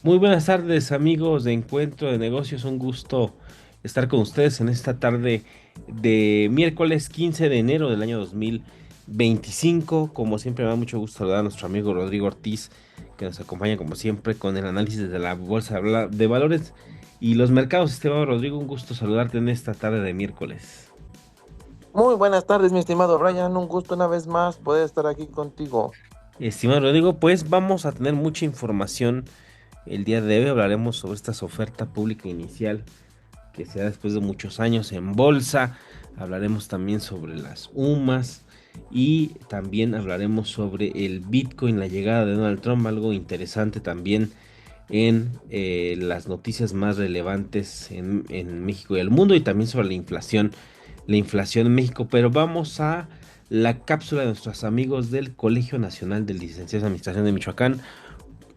Muy buenas tardes, amigos de Encuentro de Negocios. Un gusto estar con ustedes en esta tarde de miércoles 15 de enero del año 2025. Como siempre, me da mucho gusto saludar a nuestro amigo Rodrigo Ortiz, que nos acompaña como siempre con el análisis de la Bolsa de Valores y los mercados. Estimado Rodrigo, un gusto saludarte en esta tarde de miércoles. Muy buenas tardes, mi estimado Brian. Un gusto una vez más poder estar aquí contigo. Estimado Rodrigo, pues vamos a tener mucha información el día de hoy. Hablaremos sobre esta oferta pública inicial que se da después de muchos años en bolsa. Hablaremos también sobre las UMAS y también hablaremos sobre el Bitcoin, la llegada de Donald Trump, algo interesante también en las noticias más relevantes en México y el mundo, y también sobre la inflación en México. Pero vamos a la cápsula de nuestros amigos del Colegio Nacional de Licenciados en Administración de Michoacán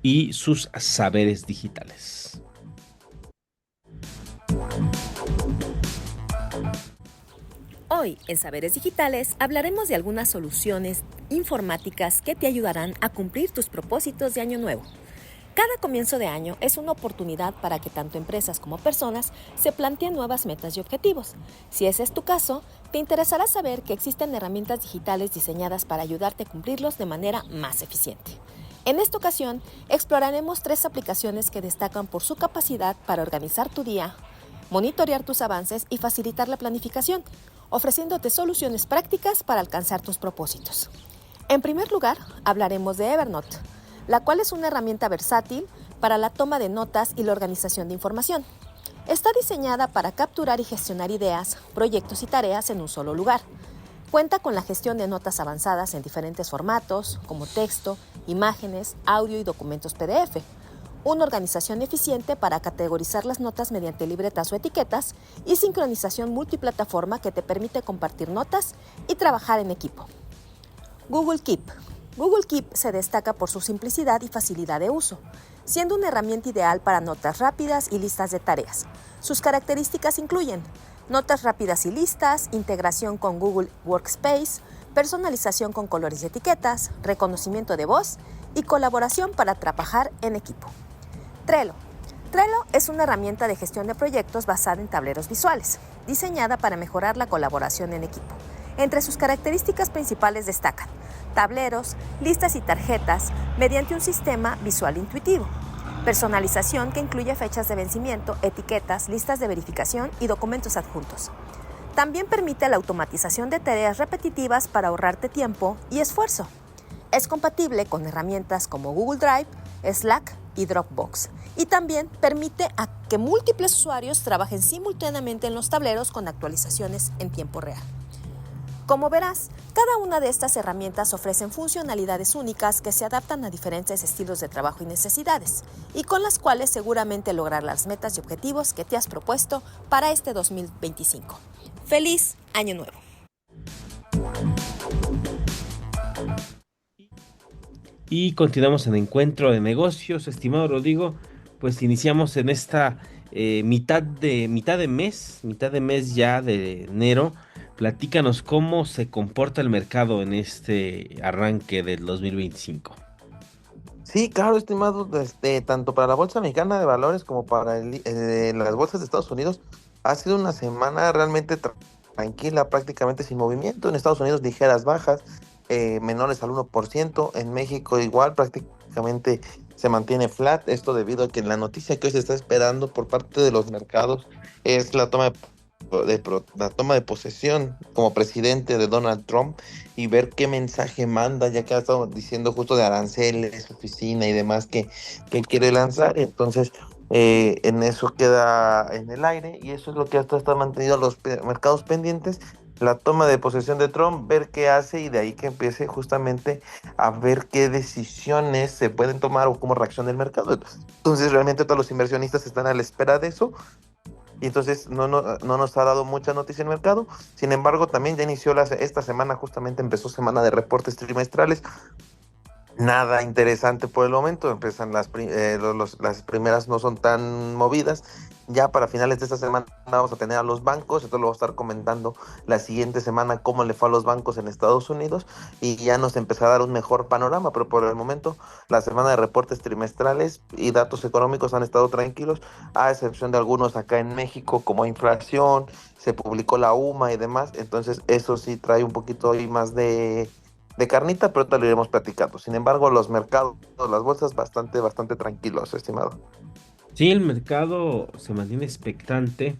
y sus saberes digitales. Hoy, en Saberes Digitales, hablaremos de algunas soluciones informáticas que te ayudarán a cumplir tus propósitos de año nuevo. Cada comienzo de año es una oportunidad para que tanto empresas como personas se planteen nuevas metas y objetivos. Si ese es tu caso, te interesará saber que existen herramientas digitales diseñadas para ayudarte a cumplirlos de manera más eficiente. En esta ocasión, exploraremos 3 aplicaciones que destacan por su capacidad para organizar tu día, monitorear tus avances y facilitar la planificación, ofreciéndote soluciones prácticas para alcanzar tus propósitos. En primer lugar, hablaremos de Evernote, la cual es una herramienta versátil para la toma de notas y la organización de información. Está diseñada para capturar y gestionar ideas, proyectos y tareas en un solo lugar. Cuenta con la gestión de notas avanzadas en diferentes formatos, como texto, imágenes, audio y documentos PDF. Una organización eficiente para categorizar las notas mediante libretas o etiquetas y sincronización multiplataforma que te permite compartir notas y trabajar en equipo. Google Keep. Google Keep se destaca por su simplicidad y facilidad de uso, siendo una herramienta ideal para notas rápidas y listas de tareas. Sus características incluyen notas rápidas y listas, integración con Google Workspace, personalización con colores y etiquetas, reconocimiento de voz y colaboración para trabajar en equipo. Trello. Trello es una herramienta de gestión de proyectos basada en tableros visuales, diseñada para mejorar la colaboración en equipo. Entre sus características principales destacan tableros, listas y tarjetas mediante un sistema visual intuitivo, personalización que incluye fechas de vencimiento, etiquetas, listas de verificación y documentos adjuntos. También permite la automatización de tareas repetitivas para ahorrarte tiempo y esfuerzo. Es compatible con herramientas como Google Drive, Slack y Dropbox, y también permite a que múltiples usuarios trabajen simultáneamente en los tableros con actualizaciones en tiempo real. Como verás, cada una de estas herramientas ofrecen funcionalidades únicas que se adaptan a diferentes estilos de trabajo y necesidades, y con las cuales seguramente lograr las metas y objetivos que te has propuesto para este 2025. ¡Feliz Año Nuevo! Y continuamos en Encuentro de Negocios, estimado Rodrigo. Pues iniciamos en esta mitad de mes ya de enero. Platícanos cómo se comporta el mercado en este arranque del 2025. Sí, claro, estimado, tanto para la Bolsa Mexicana de Valores como para las bolsas de Estados Unidos, ha sido una semana realmente tranquila, prácticamente sin movimiento. En Estados Unidos ligeras bajas, menores al 1%. En México igual, prácticamente se mantiene flat. Esto debido a que la noticia que hoy se está esperando por parte de los mercados es la toma de posesión como presidente de Donald Trump, y ver qué mensaje manda, ya que ha estado diciendo justo de aranceles, oficina y demás que quiere lanzar. Entonces, en eso queda en el aire, y eso es lo que hasta está mantenido los mercados pendientes. La toma de posesión de Trump, ver qué hace, y de ahí que empiece justamente a ver qué decisiones se pueden tomar o cómo reacciona el mercado. Entonces, realmente todos los inversionistas están a la espera de eso, y entonces no nos ha dado mucha noticia en el mercado. Sin embargo, también ya inició esta semana, justamente empezó semana de reportes trimestrales, Nada interesante por el momento. Empiezan las primeras no son tan movidas. Ya para finales de esta semana vamos a tener a los bancos. Entonces lo voy a estar comentando la siguiente semana cómo le fue a los bancos en Estados Unidos y ya nos empezará a dar un mejor panorama. Pero por el momento, la semana de reportes trimestrales y datos económicos han estado tranquilos, a excepción de algunos acá en México, como inflación, se publicó la UMA y demás. Entonces eso sí trae un poquito hoy más de carnita, pero te lo iremos platicando. Sin embargo, los mercados, las bolsas, bastante tranquilos, estimado. Sí, el mercado se mantiene expectante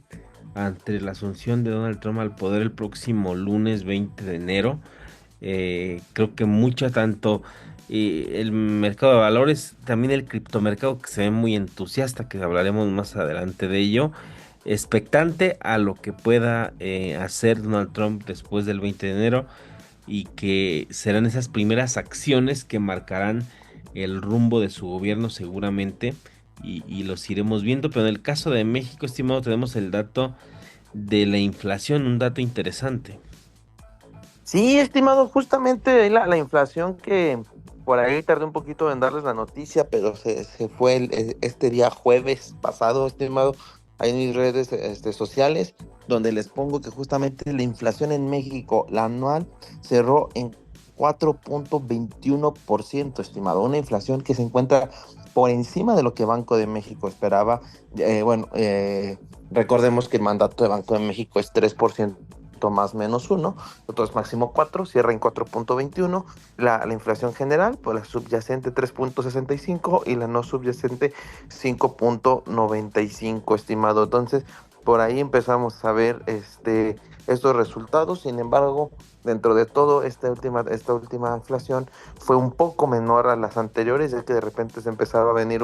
ante la asunción de Donald Trump al poder el próximo lunes 20 de enero. Creo que mucha tanto el mercado de valores, también el criptomercado que se ve muy entusiasta, que hablaremos más adelante de ello, expectante a lo que pueda hacer Donald Trump después del 20 de enero y que serán esas primeras acciones que marcarán el rumbo de su gobierno seguramente y los iremos viendo, pero en el caso de México, estimado, tenemos el dato de la inflación, un dato interesante. Sí, estimado, justamente la inflación que por ahí tardé un poquito en darles la noticia, pero se fue este día jueves pasado, estimado, ahí en mis redes sociales, donde les pongo que justamente la inflación en México, la anual, cerró en 4.21%, estimado, una inflación que se encuentra por encima de lo que Banco de México esperaba. Bueno, recordemos que el mandato de Banco de México es 3% más menos uno, otros máximo 4, cierra en 4.21, la inflación general, pues la subyacente 3.65 y la no subyacente 5.95, estimado. Entonces, por ahí empezamos a ver estos resultados. Sin embargo, dentro de todo, esta última inflación fue un poco menor a las anteriores, ya que de repente se empezaba a venir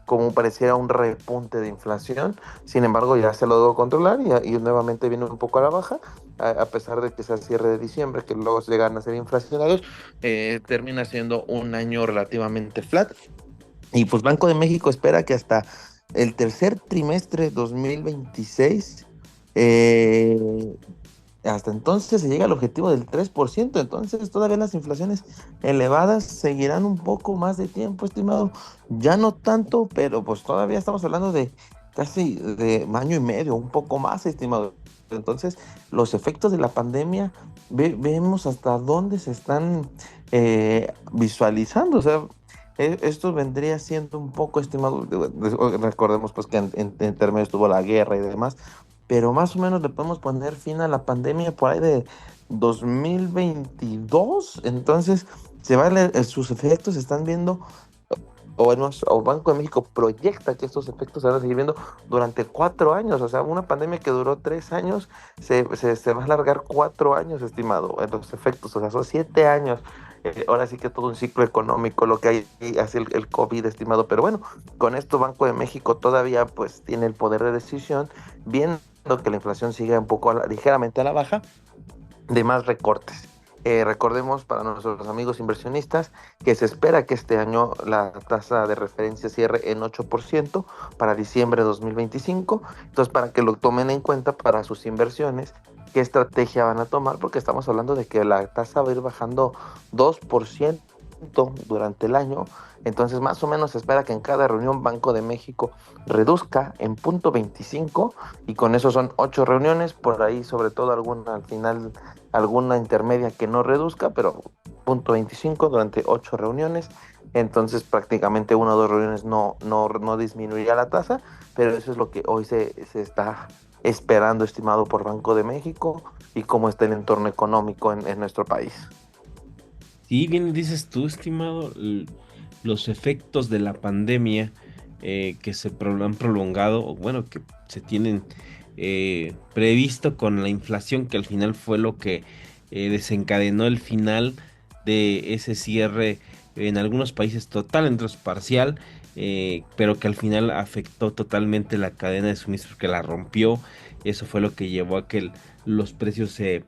como pareciera un repunte de inflación. Sin embargo, ya se logró controlar y nuevamente viene un poco a la baja, a pesar de que sea cierre de diciembre, que luego llegan a ser inflacionarios, termina siendo un año relativamente flat. Y pues Banco de México espera que hasta el tercer trimestre 2026, eh, hasta entonces se llega al objetivo del 3%. Entonces todavía las inflaciones elevadas seguirán un poco más de tiempo, estimado. Ya no tanto, pero pues todavía estamos hablando de casi de año y medio, un poco más, estimado. Entonces, los efectos de la pandemia, vemos hasta dónde se están visualizando. O sea, esto vendría siendo un poco, estimado, recordemos pues que en intermedio estuvo la guerra y demás, pero más o menos le podemos poner fin a la pandemia por ahí de 2022. Entonces, sus efectos se están viendo, o Banco de México proyecta que estos efectos se van a seguir viendo durante 4 años. O sea, una pandemia que duró 3 años, se va a alargar 4 años, estimado, en los efectos. O sea, son 7 años. Ahora sí que todo un ciclo económico, lo que hay hace el COVID, estimado. Pero bueno, con esto Banco de México todavía pues tiene el poder de decisión, viendo que la inflación sigue un poco ligeramente a la baja, de más recortes. Recordemos para nuestros amigos inversionistas que se espera que este año la tasa de referencia cierre en 8% para diciembre de 2025. Entonces, para que lo tomen en cuenta para sus inversiones, qué estrategia van a tomar, porque estamos hablando de que la tasa va a ir bajando 2% durante el año. Entonces, más o menos se espera que en cada reunión Banco de México reduzca en 0.25 y con eso son 8 reuniones, por ahí sobre todo alguna al final, alguna intermedia que no reduzca, pero 0.25 durante 8 reuniones. Entonces prácticamente una o dos reuniones no disminuiría la tasa, pero eso es lo que hoy se está esperando, estimado, por Banco de México y cómo está el entorno económico en nuestro país. Sí, bien dices tú, estimado, los efectos de la pandemia que han prolongado, o bueno, que se tienen previsto con la inflación, que al final fue lo que desencadenó el final de ese cierre en algunos países total, en otros parcial, pero que al final afectó totalmente la cadena de suministro, que la rompió. Eso fue lo que llevó a que los precios se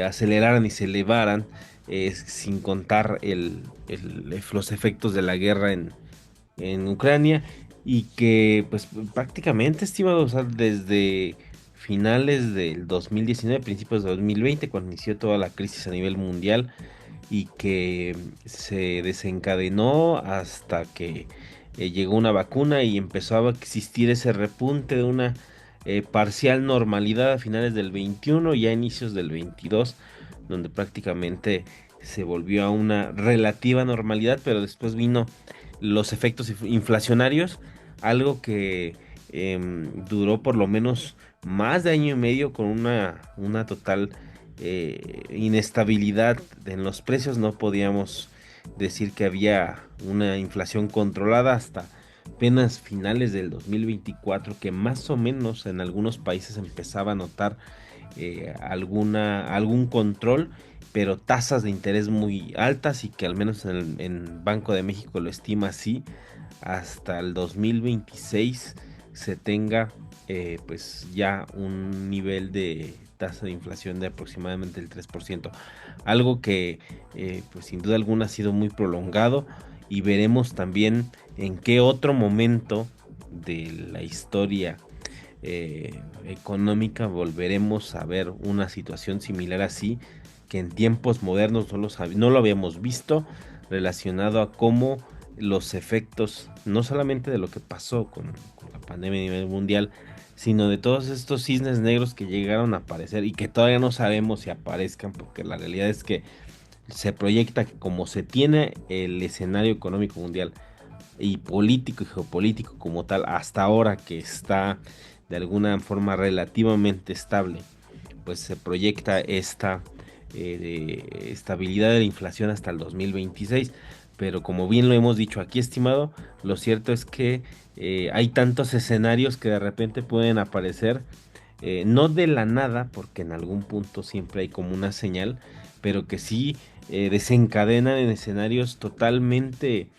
aceleraran y se elevaran, sin contar los efectos de la guerra en Ucrania y que pues prácticamente, estimado, o sea, desde finales del 2019, principios de 2020, cuando inició toda la crisis a nivel mundial, y que se desencadenó hasta que llegó una vacuna y empezó a existir ese repunte de una parcial normalidad a finales del 21 y a inicios del 22, donde prácticamente se volvió a una relativa normalidad, pero después vino los efectos inflacionarios, algo que duró por lo menos más de año y medio con una total inestabilidad en los precios. No podíamos decir que había una inflación controlada hasta apenas finales del 2024, que más o menos en algunos países empezaba a notar algún control, pero tasas de interés muy altas y que al menos en Banco de México lo estima así, hasta el 2026 se tenga pues ya un nivel de tasa de inflación de aproximadamente el 3%, algo que pues sin duda alguna ha sido muy prolongado, y veremos también en qué otro momento de la historia económica volveremos a ver una situación similar así, que en tiempos modernos no lo habíamos visto, relacionado a cómo los efectos, no solamente de lo que pasó con la pandemia a nivel mundial, sino de todos estos cisnes negros que llegaron a aparecer y que todavía no sabemos si aparezcan, porque la realidad es que se proyecta que como se tiene el escenario económico mundial y político y geopolítico como tal hasta ahora, que está de alguna forma relativamente estable, pues se proyecta esta estabilidad de la inflación hasta el 2026. Pero como bien lo hemos dicho aquí, estimado, lo cierto es que hay tantos escenarios que de repente pueden aparecer, no de la nada, porque en algún punto siempre hay como una señal, pero que sí desencadenan en escenarios totalmente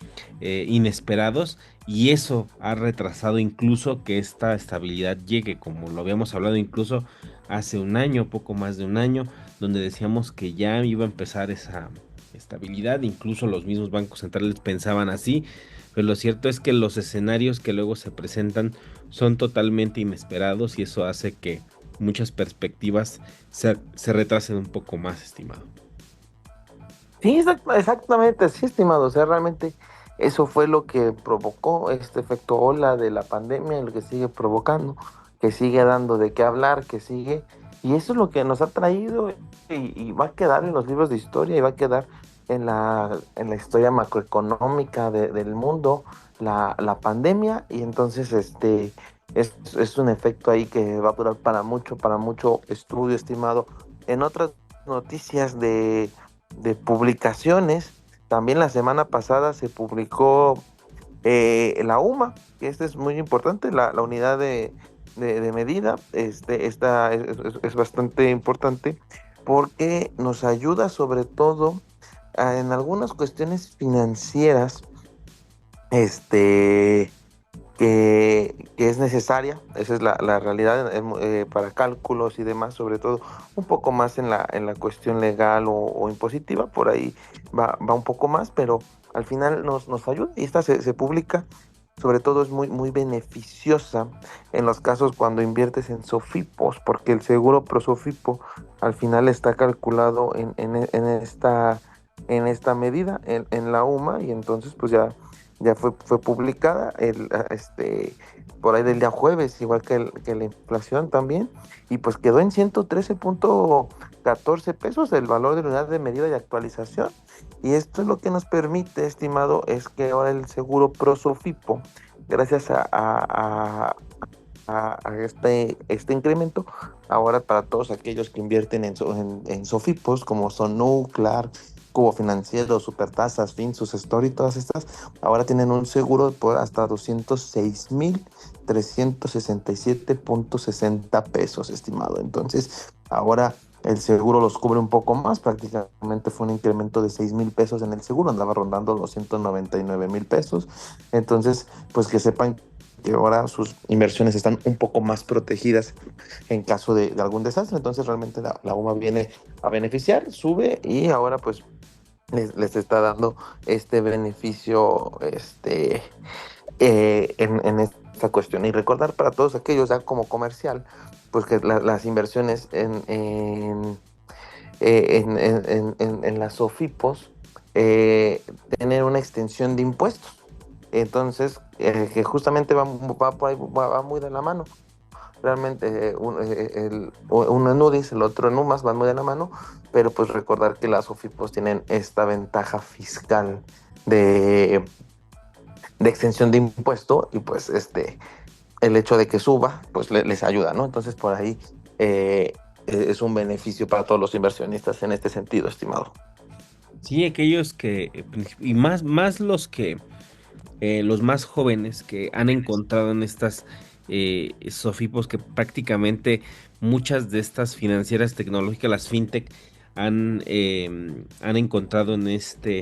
inesperados, y eso ha retrasado incluso que esta estabilidad llegue, como lo habíamos hablado incluso hace un año, poco más de un año, donde decíamos que ya iba a empezar esa estabilidad. Incluso los mismos bancos centrales pensaban así, pero lo cierto es que los escenarios que luego se presentan son totalmente inesperados, y eso hace que muchas perspectivas se retrasen un poco más, estimado. Sí, exactamente, sí, estimado. O sea, realmente eso fue lo que provocó este efecto ola de la pandemia, lo que sigue provocando, que sigue dando de qué hablar, que sigue. Y eso es lo que nos ha traído y va a quedar en los libros de historia y va a quedar en la historia macroeconómica del mundo, la pandemia. Y entonces es un efecto ahí que va a durar para mucho estudio, estimado. En otras noticias de publicaciones, también la semana pasada se publicó la UMA, que este es muy importante, la unidad de medida. Esta es bastante importante porque nos ayuda sobre todo en algunas cuestiones financieras, este, que es necesaria. Esa es la realidad, para cálculos y demás, sobre todo un poco más en la cuestión legal o impositiva. Por ahí va un poco más, pero al final nos ayuda, y esta se publica. Sobre todo es muy beneficiosa en los casos cuando inviertes en Sofipos, porque el seguro Prosofipo al final está calculado en esta medida, en la UMA. Y entonces pues ya fue publicada por ahí del día jueves, igual que la inflación también, y pues quedó en 113.14 pesos el valor de la unidad de medida y actualización. Y esto es lo que nos permite, estimado, es que ahora el seguro Prosofipo, gracias a este incremento, ahora para todos aquellos que invierten en Sofipos, como son Nuclear, Cubo Financiero, Supertasas, Finsus, Story, todas estas, ahora tienen un seguro por hasta 206,367.60 pesos, estimado. Entonces, ahora el seguro los cubre un poco más, prácticamente fue un incremento de 6,000 pesos en el seguro, andaba rondando los 199,000 pesos. Entonces, pues que sepan que ahora sus inversiones están un poco más protegidas en caso de algún desastre. Entonces realmente la UMA viene a beneficiar, sube, y ahora pues les está dando este beneficio en esta cuestión. Y recordar para todos aquellos, ya como comercial, pues que las inversiones en las SOFIPOS tener una extensión de impuestos. Entonces, que justamente va muy de la mano. Realmente uno en Moody's, el otro en UMAS van muy de la mano, pero pues recordar que las SOFIPOS tienen esta ventaja fiscal de, de extensión de impuesto y pues el hecho de que suba, pues les ayuda, ¿no? Entonces por ahí es un beneficio para todos los inversionistas en este sentido, estimado. Sí, aquellos que, y más los más jóvenes que han encontrado en estas Sofipos que prácticamente muchas de estas financieras tecnológicas, las fintech, han encontrado en esta,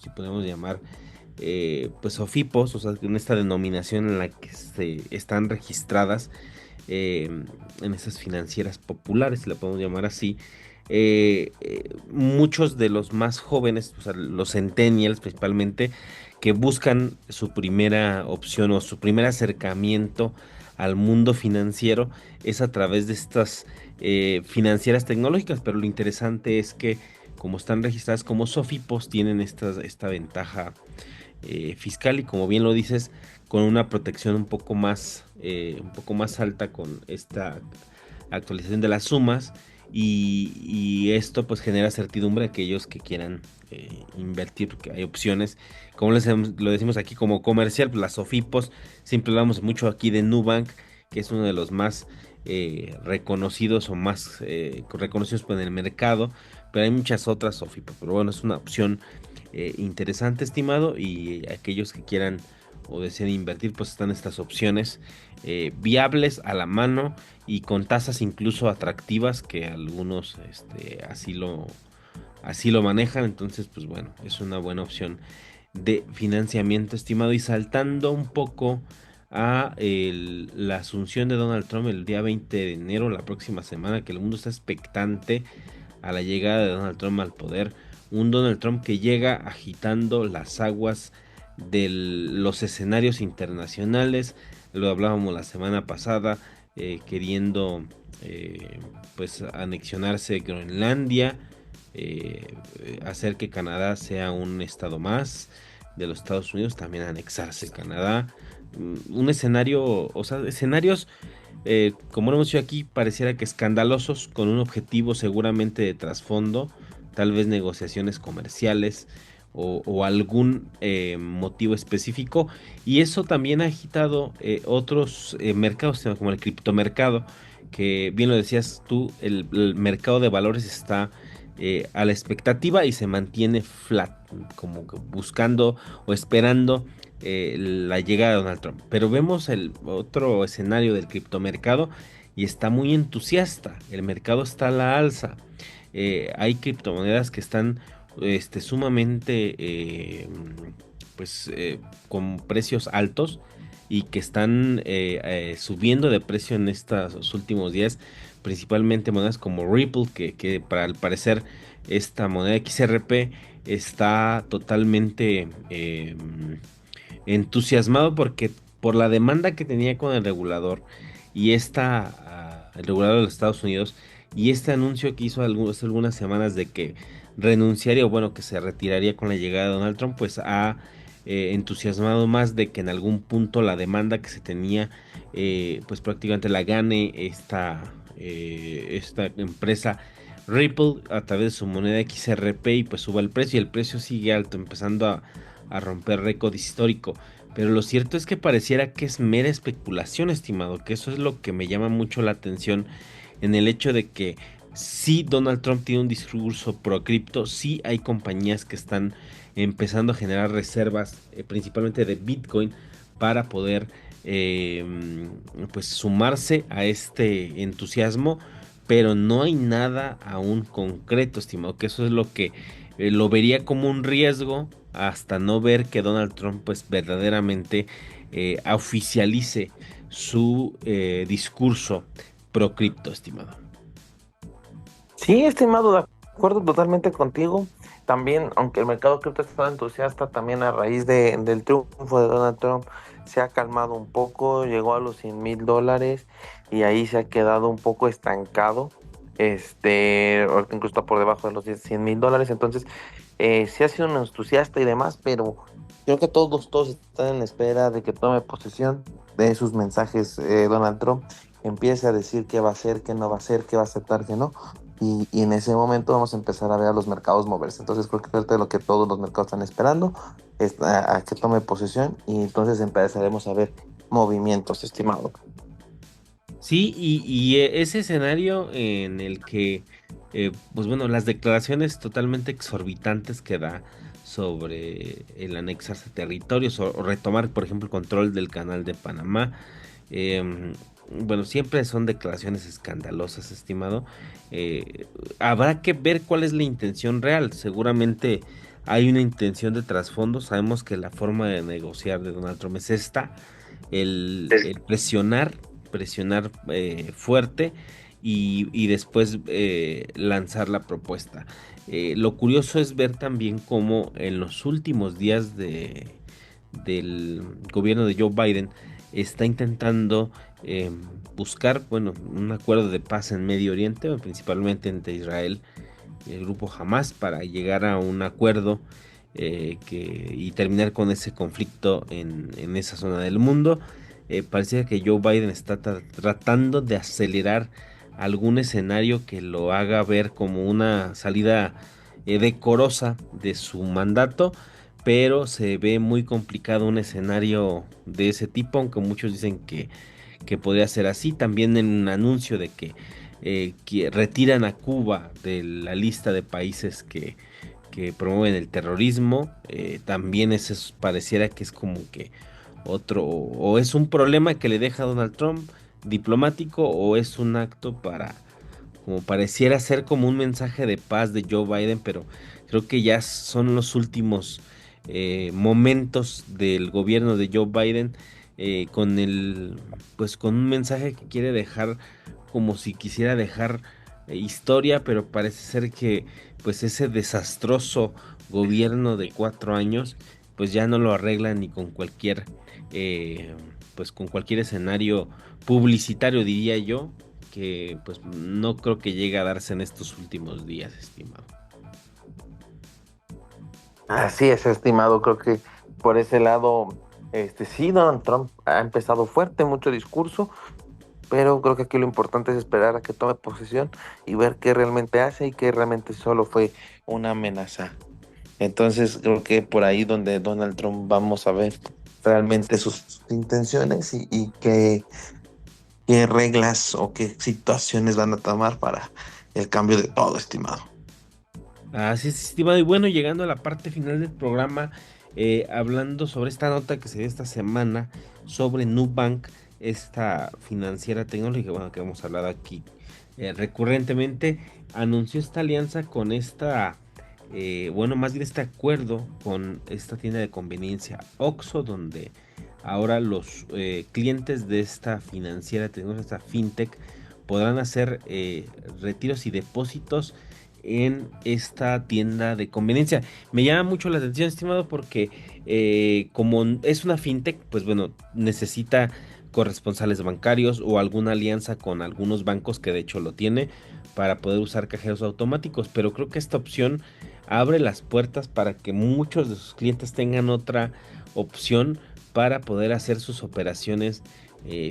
si podemos llamar, pues Sofipos, o sea, en esta denominación en la que se están registradas eh, en esas financieras populares, si la podemos llamar así. Muchos de los más jóvenes, o sea, los centennials principalmente, que buscan su primera opción o su primer acercamiento al mundo financiero es a través de estas financieras tecnológicas, pero lo interesante es que como están registradas como Sofipos, tienen esta ventaja fiscal y como bien lo dices, con una protección un poco más alta con esta actualización de las sumas y esto pues genera certidumbre a aquellos que quieran invertir, porque hay opciones, como lo decimos aquí como comercial, pues las SOFIPOS, siempre hablamos mucho aquí de Nubank, que es uno de los más reconocidos o más reconocidos en el mercado, pero hay muchas otras SOFIPOS, pero bueno, es una opción interesante, estimado, y aquellos que quieran o deseen invertir, pues están estas opciones viables a la mano y con tasas incluso atractivas que algunos así lo manejan. Entonces, pues bueno, es una buena opción de financiamiento, estimado. Y saltando un poco a la asunción de Donald Trump el día 20 de enero, la próxima semana, que el mundo está expectante a la llegada de Donald Trump al poder. Un Donald Trump que llega agitando las aguas de los escenarios internacionales. Lo hablábamos la semana pasada, queriendo pues anexionarse Groenlandia, hacer que Canadá sea un estado más de los Estados Unidos, también anexarse Canadá. Un escenario, o sea, escenarios como lo hemos dicho aquí, pareciera que escandalosos, con un objetivo seguramente de trasfondo, tal vez negociaciones comerciales o algún motivo específico. Y eso también ha agitado otros mercados, como el criptomercado, que bien lo decías tú, el mercado de valores está a la expectativa y se mantiene flat, como que buscando o esperando la llegada de Donald Trump. Pero vemos el otro escenario del criptomercado y está muy entusiasta. El mercado está a la alza. Hay criptomonedas que están sumamente con precios altos y que están subiendo de precio en estos últimos días, principalmente monedas como Ripple, que para el parecer esta moneda XRP está totalmente entusiasmado porque por la demanda que tenía con el regulador y el regulador de los Estados Unidos y este anuncio que hizo hace algunas semanas de que renunciaría o bueno que se retiraría con la llegada de Donald Trump, pues ha entusiasmado más de que en algún punto la demanda que se tenía pues prácticamente la gane esta empresa Ripple a través de su moneda XRP y pues suba el precio y el precio sigue alto, empezando a romper récord histórico. Pero lo cierto es que pareciera que es mera especulación, estimado, que eso es lo que me llama mucho la atención en el hecho de que sí Donald Trump tiene un discurso pro cripto, sí hay compañías que están empezando a generar reservas, principalmente de Bitcoin, para poder pues sumarse a este entusiasmo, pero no hay nada aún concreto, estimado, que eso es lo que lo vería como un riesgo hasta no ver que Donald Trump pues verdaderamente oficialice su discurso pro cripto, estimado. Sí, estimado, Acuerdo totalmente contigo. También, aunque el mercado cripto está entusiasta, también a raíz del triunfo de Donald Trump, se ha calmado un poco, llegó a los $100,000 y ahí se ha quedado un poco estancado. Ahorita incluso está por debajo de los $100,000. Entonces, sí ha sido un entusiasta y demás, pero creo que todos están en espera de que tome posesión de sus mensajes Donald Trump, empiece a decir qué va a hacer, qué no va a hacer, qué va a aceptar, qué no. Y en ese momento vamos a empezar a ver a los mercados moverse. Entonces creo que ahorita lo que todos los mercados están esperando es a que tome posesión y entonces empezaremos a ver movimientos, estimado. Sí, y ese escenario en el que, pues bueno, las declaraciones totalmente exorbitantes que da sobre el anexarse territorios o retomar, por ejemplo, el control del canal de Panamá, em, bueno, siempre son declaraciones escandalosas, estimado. Eh, Habrá que ver cuál es la intención real. Seguramente hay una intención de trasfondo. Sabemos que la forma de negociar de Donald Trump es esta, el presionar fuerte y después lanzar la propuesta. Lo curioso es ver también cómo en los últimos días del gobierno de Joe Biden está intentando buscar, bueno, un acuerdo de paz en Medio Oriente, principalmente entre Israel y el grupo Hamas, para llegar a un acuerdo y terminar con ese conflicto en esa zona del mundo. Parece que Joe Biden está tratando de acelerar algún escenario que lo haga ver como una salida decorosa de su mandato, pero se ve muy complicado un escenario de ese tipo, aunque muchos dicen que podría ser así. También en un anuncio de que retiran a Cuba de la lista de países que promueven el terrorismo. También eso pareciera que es como que otro, o es un problema que le deja a Donald Trump diplomático, o es un acto para, como pareciera ser como un mensaje de paz de Joe Biden, pero creo que ya son los últimos momentos del gobierno de Joe Biden con pues con un mensaje que quiere dejar como si quisiera dejar historia, pero parece ser que pues ese desastroso gobierno de 4 años pues ya no lo arreglan ni con cualquier eh, pues con cualquier escenario publicitario, diría yo, que pues no creo que llegue a darse en estos últimos días, estimado. Así es, estimado. Creo que por ese lado, sí, Donald Trump ha empezado fuerte, mucho discurso, pero creo que aquí lo importante es esperar a que tome posesión y ver qué realmente hace y qué realmente solo fue una amenaza. Entonces creo que por ahí donde Donald Trump vamos a ver realmente sus intenciones y qué reglas o qué situaciones van a tomar para el cambio de todo, estimado. Así es, estimado. Y bueno, llegando a la parte final del programa, hablando sobre esta nota que se dio esta semana sobre Nubank, esta financiera tecnológica, bueno, que hemos hablado aquí recurrentemente, anunció esta alianza con bueno, más bien este acuerdo con esta tienda de conveniencia Oxxo, donde ahora los clientes de esta financiera tecnológica, esta fintech, podrán hacer retiros y depósitos en esta tienda de conveniencia. Me llama mucho la atención, estimado, porque como es una fintech, pues bueno, necesita corresponsales bancarios o alguna alianza con algunos bancos que de hecho lo tiene para poder usar cajeros automáticos, pero creo que esta opción abre las puertas para que muchos de sus clientes tengan otra opción para poder hacer sus operaciones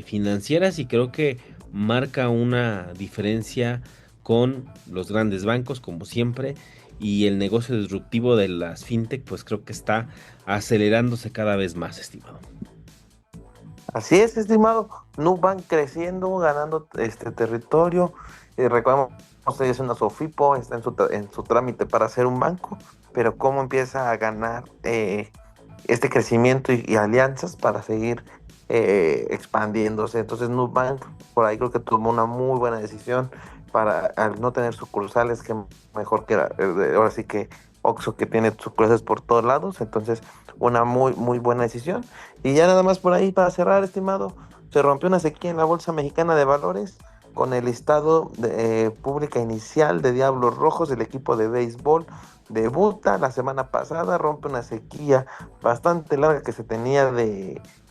financieras, y creo que marca una diferencia con los grandes bancos, como siempre, y el negocio disruptivo de las fintech, pues creo que está acelerándose cada vez más, estimado. Así es, estimado. Nubank creciendo, ganando este territorio. Recordemos, es una Sofipo, está en su trámite para ser un banco, pero cómo empieza a ganar este crecimiento y alianzas para seguir expandiéndose. Entonces Nubank por ahí creo que tomó una muy buena decisión para al no tener sucursales, que mejor que ahora sí que Oxxo, que tiene sucursales por todos lados. Entonces una muy buena decisión. Y ya nada más por ahí para cerrar, estimado, se rompió una sequía en la Bolsa Mexicana de Valores. con el listado pública inicial de Diablos Rojos. El equipo de béisbol debuta la semana pasada, rompe una sequía bastante larga que se tenía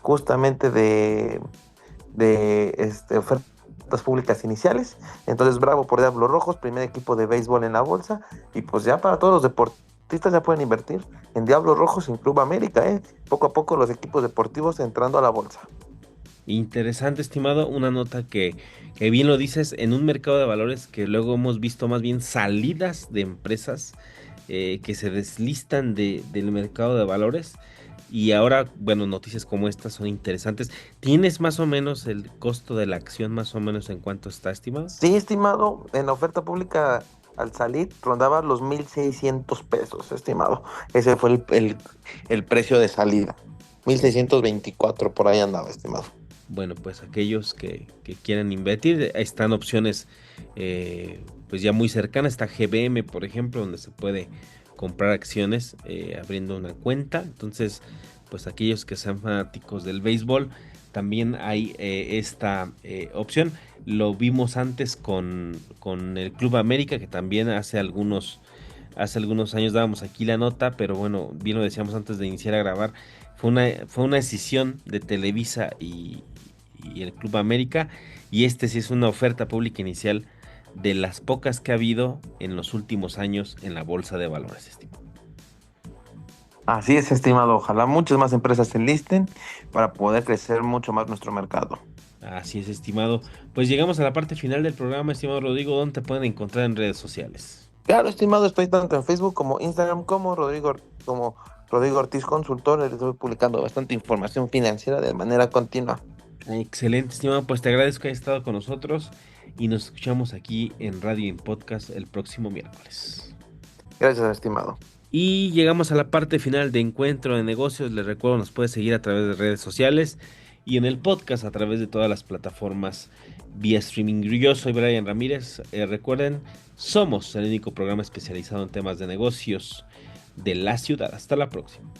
justamente de ofertas públicas iniciales. Entonces, bravo por Diablos Rojos, primer equipo de béisbol en la bolsa. Y pues ya para todos los deportistas ya pueden invertir en Diablos Rojos en Club América, poco a poco los equipos deportivos entrando a la bolsa. Interesante, estimado, una nota que bien lo dices, en un mercado de valores que luego hemos visto más bien salidas de empresas que se deslistan del mercado de valores. Y ahora, bueno, noticias como estas son interesantes. ¿Tienes más o menos el costo de la acción, más o menos en cuánto está, estimado? Sí, estimado, en la oferta pública al salir rondaba los 1,600 pesos, estimado. Ese fue el precio de salida. 1,624 por ahí andaba, estimado. Bueno, pues aquellos que quieran invertir, están opciones pues ya muy cercanas. Está GBM, por ejemplo, donde se puede comprar acciones abriendo una cuenta. Entonces, pues aquellos que sean fanáticos del béisbol, también hay esta opción. Lo vimos antes con el Club América, que también hace algunos años dábamos aquí la nota, pero bueno, bien lo decíamos antes de iniciar a grabar. Fue una decisión de Televisa y el Club América, y este sí es una oferta pública inicial de las pocas que ha habido en los últimos años en la bolsa de valores, estimado. Así es, estimado. Ojalá muchas más empresas se enlisten para poder crecer mucho más nuestro mercado. Así es, estimado. Pues llegamos a la parte final del programa, estimado Rodrigo. ¿Dónde te pueden encontrar en redes sociales? Claro, estimado, estoy tanto en Facebook como Instagram como Rodrigo Ortiz Consultor. Les estoy publicando bastante información financiera de manera continua. Excelente, estimado. Pues te agradezco que hayas estado con nosotros y nos escuchamos aquí en Radio y en Podcast el próximo miércoles. Gracias, estimado. Y llegamos a la parte final de Encuentro de Negocios. Les recuerdo, nos puedes seguir a través de redes sociales y en el podcast a través de todas las plataformas vía streaming. Yo soy Brian Ramírez. Recuerden, somos el único programa especializado en temas de negocios de la ciudad. Hasta la próxima.